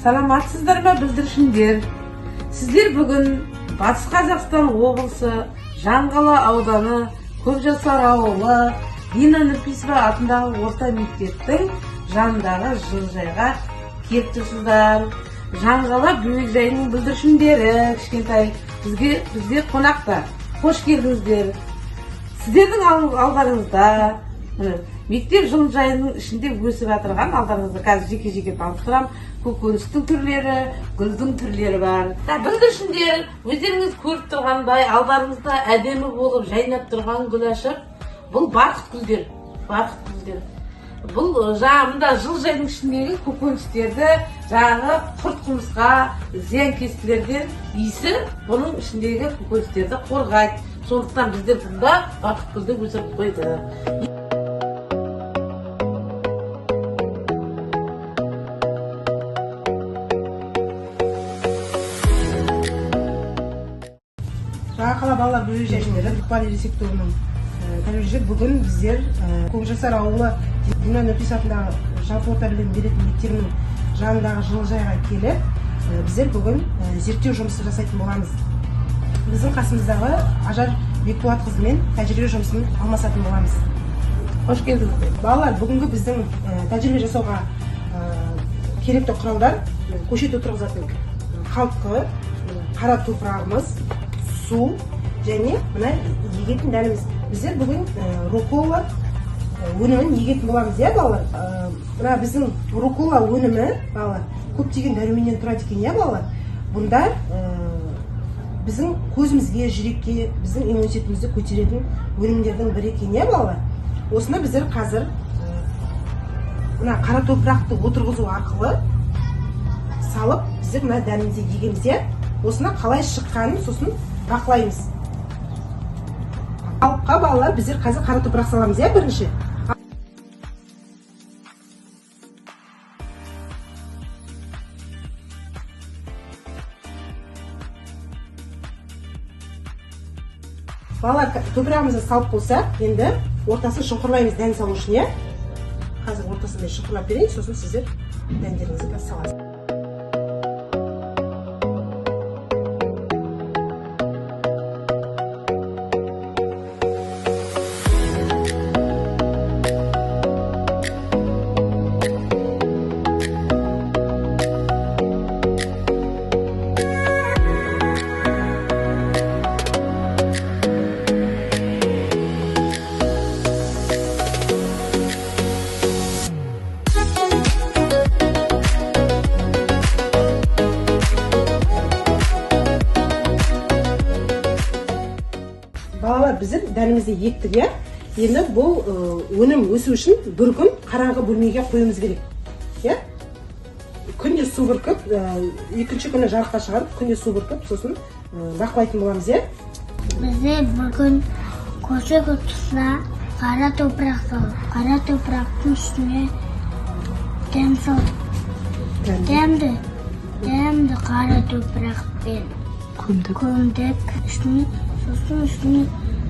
Саламатсыздар ма бүлдіршіндер? Сіздер бүгін Батыс Қазақстан облысы Жаңғала ауданы Көпжасар ауылы Дина Нұрпейісова атындағы орта мектептің жанындағы жылыжайға келіп тұрсыздар. Жаңғала бөбекжайының бүлдіршіндері кішкентай бізге қонақта. Қош келдіңіздер. Сіздердің алдарыңызда мектеп жылыжайының ішінде өсіп жатырған, алдарыңызда қазір жеке-жеке таныстырам, көкөністің түрлері, гүлдің түрлері бар. Бүлдіршіндер, өздеріңіз көріп тұрғандай, алдарыңызда әдемі болып жайнап тұрған гүл ашып, бұл барқыт гүлдер. Бұл жаңағында жылыжайдың ішіндегі көкөністерді жаңағы құрт-құмырсқа, зиянкестілерден иісі бұның ішіндегі көкөністерді қорғайды. Сондықтан біздер бұнда барқыт гүлді өсіріп қойды. Жаңғала балалар бөбекжайында Бұқпан ересек тобының тәрбиешілері бүгін біздер Көкжасар ауылы Дина Нұрпейісова атындағы жалпы орта білім беретін мектебінің жанындағы жылыжайға келіп, біздер бүгін зерттеу жұмысы жасайтын боламыз. Біздің қасымыздағы Ажар Бекболатқызымен тәжірибе жұмысын алмасатын боламыз. Қош келдіңіздер. Балалар, бүгінгі біздің тәжірибе жасауға керекті құралдар: көшет отырғызатын қалтқы, қара топырағымыз, су және мына егетін дәніміз. Біздер бүгін рукола өнімін егетін боламыз, балалар. Мына біздің рукола өнімі, балалар, көптеген дәруменнен тұрады екен, балалар. Бұнда біздің көзімізге, жүрекке, біздің иммунитетімізді көтеретін өнімдердің бірі екен, балалар. Осыны біздер қазір мына қара топырақты отырғызу арқылы салып, біздер мына дәнімізді егеміз. Осыны қалай шыққанын сосын бақылаймыз. Алыпқа, балалар, біздер қазір қара топырақ саламыз, бірінші. Балалар, топырағымызды салып болса, енді ортасын шұңқырлаймыз дән салу үшін. Қазір ортасын мен шұңқырлап берейін, сосын сіздер дәндеріңізді саласыз. Балалар, біздер дәнімізді ектік. Енді бұл өнім өсу үшін бір күн қараңғы бөлмеге қойымыз керек. Күнде су бүркіп, екінші күні жарыққа шығарып, күнде су бүркіп, сосын бақылайтын боламыз. Біздер бір күн көшет отырса қара топырақ салып, қара топырақтың үстіне дән салып, дәнді қара топырақпен көмдік, сосын үстіне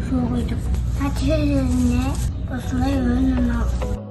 су құйдық. Нәтижесінде осылай өнім алдық.